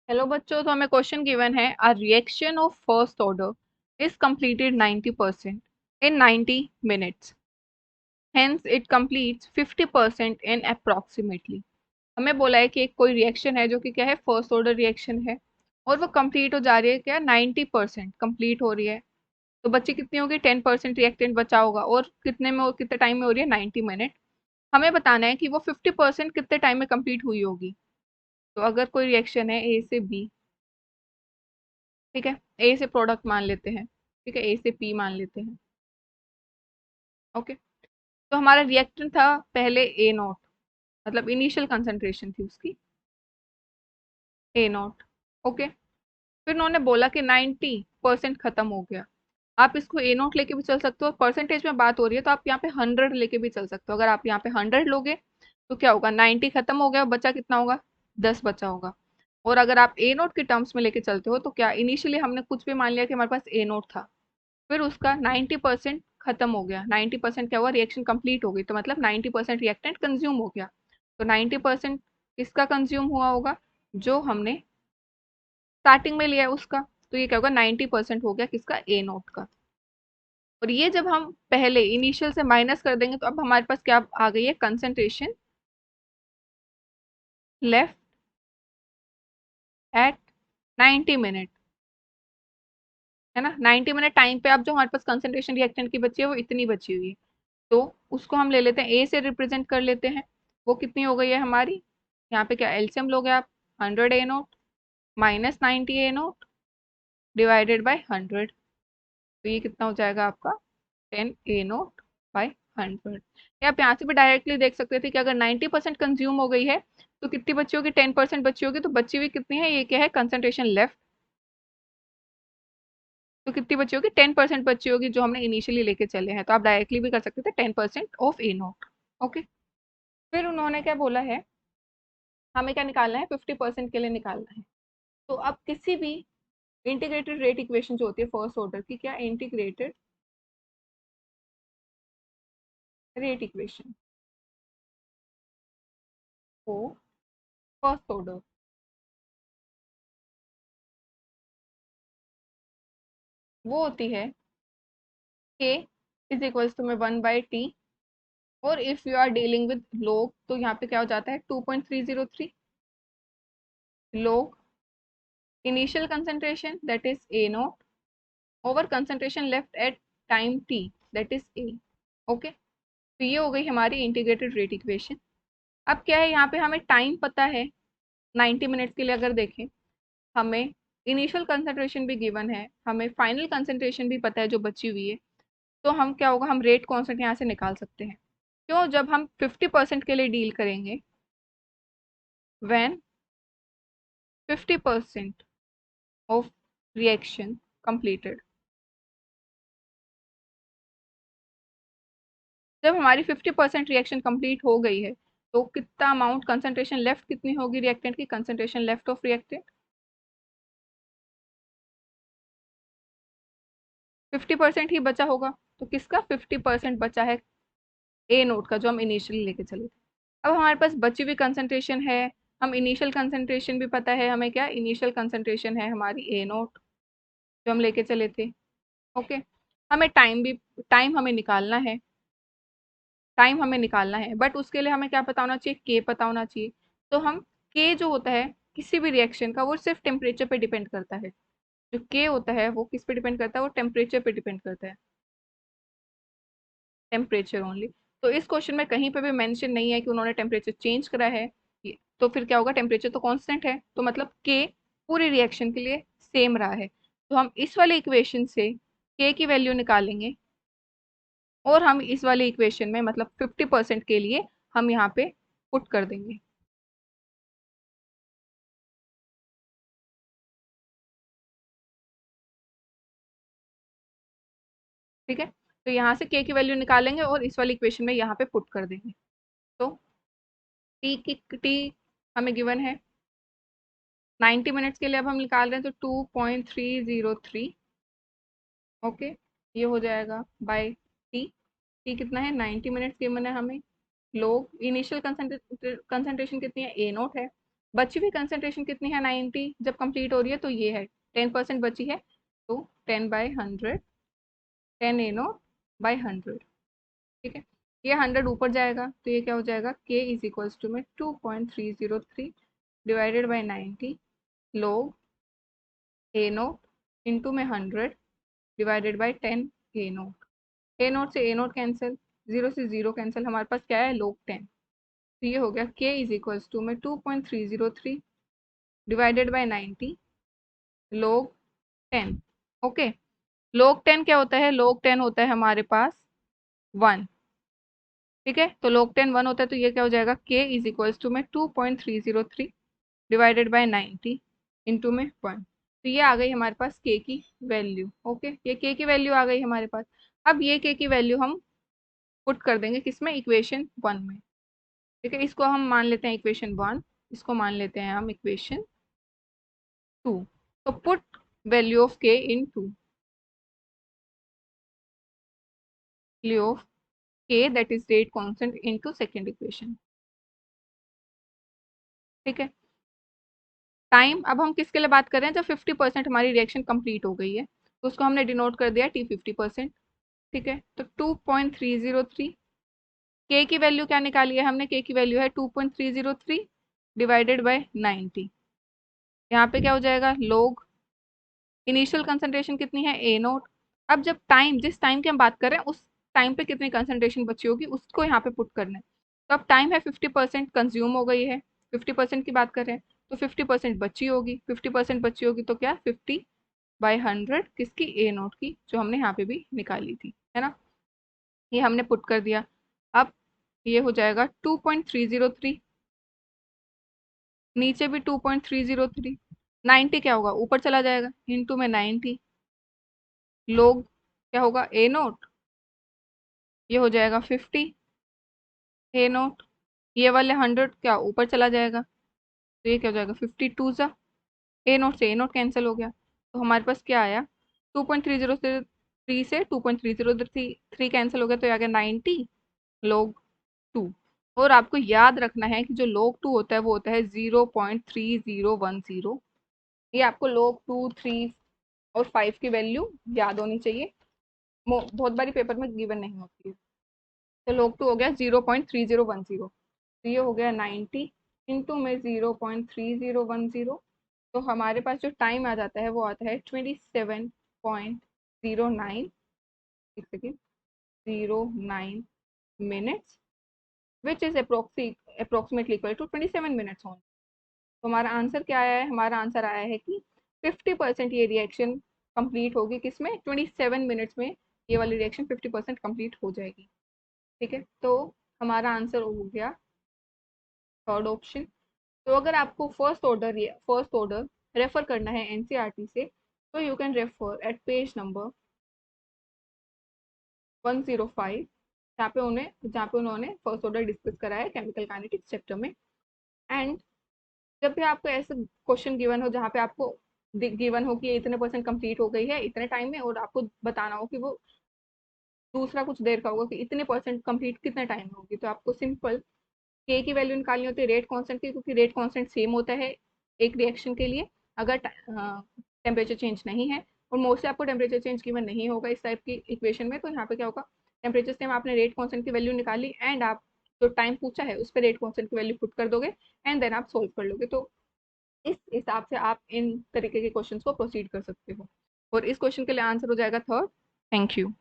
Hello बच्चों, तो हमें क्वेश्चन गिवन है a reaction of first order is completed 90% in 90 minutes, hence it completes 50% in approximately। हमें बोला है कि एक कोई रिएक्शन है जो कि क्या है, फर्स्ट ऑर्डर रिएक्शन है और वो कंप्लीट हो जा रही है क्या, 90% कंप्लीट हो रही है। तो बच्चे कितनी होगी, 10% रिएक्टेंट बचा होगा और कितने में, कितने टाइम में हो रही है, 90 मिनट। हमें बताना है कि वो 50% कितने टाइम में कंप्लीट हुई होगी। तो अगर कोई रिएक्शन है ए से बी, ठीक है, ए से प्रोडक्ट मान लेते हैं, ठीक है, ए से पी मान लेते हैं। ओके, तो हमारा रिएक्टेंट था पहले ए नॉट, मतलब इनिशियल कंसंट्रेशन थी उसकी ए नॉट। ओके, फिर उन्होंने बोला कि 90% खत्म हो गया। आप इसको ए नॉट लेके भी चल सकते हो, परसेंटेज में बात हो रही है तो आप यहाँ पे 100 लेके भी चल सकते हो। अगर आप यहाँ पे 100 लोगे तो क्या होगा, 90 खत्म हो गया, बचा कितना होगा, 10 बचा होगा। और अगर आप ए नोट के टर्म्स में लेके चलते हो तो क्या, इनिशियली हमने कुछ भी मान लिया कि हमारे पास ए नोट था, फिर उसका 90% खत्म हो गया, 90% क्या हुआ, रिएक्शन कंप्लीट हो गई, तो मतलब 90% रिएक्टेंट कंज्यूम हो गया। तो 90% किसका कंज्यूम हुआ होगा, जो हमने स्टार्टिंग में लिया है उसका। तो ये क्या होगा, 90% हो गया किसका, ए नोट का। और ये जब हम पहले इनिशियल से माइनस कर देंगे तो अब हमारे पास क्या आ गई है, कंसंट्रेशन लेफ्ट एट 90 मिनट, है ना। 90 मिनट टाइम पे अब जो हमारे पास कंसंट्रेशन रिएक्टेंट की बची है वो इतनी बची हुई है। तो उसको हम ले लेते हैं, ए से रिप्रेजेंट कर लेते हैं। वो कितनी हो गई है हमारी, यहाँ पे क्या एलसीएम लोगे आप, 100 A naught minus 90 A naught divided by 100। तो ये कितना हो जाएगा आपका, 10 ए नोट बाय 100। या आप यहाँ से भी डायरेक्टली देख सकते थे कि अगर 90% कंज्यूम हो गई है तो कितनी बची होगी, 10% बची होगी। तो बची हुई कितनी है, ये क्या है, कंसंट्रेशन लेफ्ट। तो कितनी बची होगी, 10% बची होगी जो हमने इनिशियली लेके चले हैं। तो आप डायरेक्टली भी कर सकते थे 10% ऑफ ए नोट। ओके, फिर उन्होंने क्या बोला है, हमें क्या निकालना है, 50% के लिए निकालना है। तो अब किसी भी इंटीग्रेटेड रेट इक्वेशन जो होती है फर्स्ट ऑर्डर की, क्या इंटीग्रेटेड रेट इक्वेशन को फर्स्ट ऑर्डर, वो होती है k इज इक्वल्स टू में 1/t। और if you are dealing with log तो यहाँ पे क्या हो जाता है, 2.303 लोग initial concentration that is a note over concentration left at time t that is a. Okay, तो ये हो गई हमारी इंटीग्रेटेड रेट इक्वेशन। अब क्या है, यहाँ पे हमें टाइम पता है 90 मिनट्स के लिए। अगर देखें, हमें इनिशियल कंसंट्रेशन भी गिवन है, हमें फाइनल कंसंट्रेशन भी पता है जो बची हुई है। तो हम क्या होगा, हम रेट कॉन्स्टेंट यहाँ से निकाल सकते हैं। क्यों, जब हम 50% के लिए डील करेंगे, व्हेन 50% ऑफ रिएक्शन कंप्लीटेड, जब हमारी 50% रिएक्शन कंप्लीट हो गई है तो कितना अमाउंट कंसंट्रेशन लेफ्ट कितनी होगी रिएक्टेंट की, कंसंट्रेशन लेफ्ट ऑफ रिएक्टेंट 50% ही बचा होगा। तो किसका 50% बचा है, ए नोट का, जो हम इनिशियली लेके चले थे। अब हमारे पास बची हुई कंसंट्रेशन है, हम इनिशियल कंसंट्रेशन भी पता है हमें, क्या इनिशियल कंसंट्रेशन है हमारी ए नोट जो हम लेके चले थे। ओके, हमें टाइम भी, टाइम हमें निकालना है, टाइम हमें निकालना है, बट उसके लिए हमें क्या पता होना चाहिए, के पता होना चाहिए। तो हम के जो होता है किसी भी रिएक्शन का, वो सिर्फ टेम्परेचर पे डिपेंड करता है। जो के होता है वो किस पे डिपेंड करता है, वो टेम्परेचर पे डिपेंड करता है, टेम्परेचर ओनली। तो इस क्वेश्चन में कहीं पे भी मेंशन नहीं है कि उन्होंने टेम्परेचर चेंज करा है। तो फिर क्या होगा, टेम्परेचर तो कांस्टेंट है, तो मतलब के पूरी रिएक्शन के लिए सेम रहा है। तो हम इस वाले इक्वेशन से के की वैल्यू निकालेंगे और हम इस वाले इक्वेशन में मतलब 50% के लिए हम यहाँ पे पुट कर देंगे। ठीक है, तो यहाँ से के की वैल्यू निकालेंगे और इस वाली इक्वेशन में यहाँ पे पुट कर देंगे। तो टी हमें गिवन है 90 मिनट्स के लिए, अब हम निकाल रहे हैं तो 2.303। ओके, ये हो जाएगा बाय टी। टी कितना है, 90 मिनट्स गिवन है हमें। लोग इनिशियल कंसंट्रेशन कितनी है, ए नोट है, बची हुई कंसंट्रेशन कितनी है 90 जब कंप्लीट हो रही है, तो ये है 10% बची है, तो 10/100, 10 NO/100। ठीक है, ये 100 ऊपर जाएगा तो ये क्या हो जाएगा, K इज इक्वल्स टू में 2.303 divided by 90 log A0 into में 100 divided by 10 A0। A0 cancel, 0 cancel, हमारे पास क्या है log 10। तो ये हो गया K इज इक्वल्स टू में 2.303 divided by 90 log 10। Okay, log 10 क्या होता है, log 10 होता है हमारे पास 1। ठीक है, तो log 10 1 होता है, तो ये क्या हो जाएगा, K इज इक्वल्स टू में 2.303 डिवाइडेड बाय 90 इंटू में 1। तो ये आ गई हमारे पास K की वैल्यू। ओके, ये K की वैल्यू आ गई हमारे पास। अब ये K की वैल्यू हम पुट कर देंगे किसमें, इक्वेशन 1 में। ठीक है, इसको हम मान लेते हैं इक्वेशन 1, इसको मान लेते हैं हम इक्वेशन 2। तो put value of K in 2, value of K that is rate constant into second equation. ठीक है, टाइम अब हम किसके लिए बात कर रहे हैं, जब 50% हमारी रिएक्शन कंप्लीट हो गई है, तो उसको हमने डिनोट कर दिया T50%। ठीक है, तो 2.303, के की वैल्यू क्या निकाली है हमने, के की वैल्यू है 2.303 डिवाइडेड बाय 90। यहाँ पे क्या हो जाएगा, लोग इनिशियल कंसंट्रेशन कितनी है A0। अब जब टाइम, जिस टाइम की हम बात कर रहे हैं उस टाइम पे कितनी कंसंट्रेशन बची होगी उसको यहाँ पे पुट करना है। तो अब टाइम है 50% कंज्यूम हो गई है, 50% की बात कर रहे हैं, तो 50% बची होगी, 50% बची होगी तो क्या 50/100 किसकी, A0 की, जो हमने यहाँ पे भी निकाली थी, है ना। ये हमने पुट कर दिया। अब ये हो जाएगा 2.303, नीचे भी 2.303, 90 क्या होगा, ऊपर चला जाएगा इंटू में 90 लोग क्या होगा A0, ये हो जाएगा 50 A0, ये वाले 100 क्या ऊपर चला जाएगा, तो ये क्या हो जाएगा 52 सा, A0 से A0 कैंसिल हो गया, तो हमारे पास क्या आया, 2.303 से 2.303 कैंसिल हो गया, तो ये आ गया 90 लोग 2। और आपको याद रखना है कि जो लोग 2 होता है वो होता है 0.3010। ये आपको लोग 2, 3 और 5 की वैल्यू याद होनी चाहिए, बहुत बारी पेपर में गिवन नहीं होती है। तो लोग 2 हो गया 0.3010, तो ये हो गया 90 इंटू में 0.3010। तो हमारे पास जो टाइम आ जाता है वो आता है 27.09, एक second, 09 minutes, which is approximately equal to 27 minutes होंगे। तो हमारा आंसर क्या आया है, हमारा आंसर आया है कि 50% ये रिएक्शन कंप्लीट होगी किसमें, 27 मिनट्स में ये वाली रिएक्शन 50% कंप्लीट हो जाएगी। ठीक है, तो हमारा आंसर हो गया थर्ड ऑप्शन। तो अगर आपको फर्स्ट ऑर्डर रेफर करना है एनसीईआरटी से, तो you can refer at page number 105, जहाँ पे उन्होंने फर्स्ट ऑर्डर डिस्कस करा है केमिकल काइनेटिक्स चैप्टर में। एंड जब भी आपको ऐसे क्वेश्चन गिवन हो जहाँ पे आपको गिवन हो कि ये इतने परसेंट कंप्लीट हो गई है इतने टाइम में, और आपको बताना हो कि वो दूसरा कुछ देर का होगा कि इतने परसेंट कंप्लीट कितने टाइम में होगी, तो आपको सिंपल के की वैल्यू निकालनी होती है रेट कांस्टेंट की, क्योंकि रेट कांस्टेंट सेम होता है एक रिएक्शन के लिए अगर टेम्परेचर चेंज नहीं है। और मोस्टली आपको टेम्परेचर चेंज गिवन नहीं होगा इस टाइप की इक्वेशन में, तो यहाँ पे क्या होगा, टेम्परेचर सेम, आपने रेट कांस्टेंट की वैल्यू निकाली एंड आप जो टाइम पूछा है उस पर रेट कांस्टेंट की वैल्यू पुट कर दोगे एंड देन आप सोल्व कर लोगे। तो इस हिसाब से आप इन तरीके के क्वेश्चन को प्रोसीड कर सकते हो। और इस क्वेश्चन के लिए आंसर हो जाएगा थर्ड। Thank you.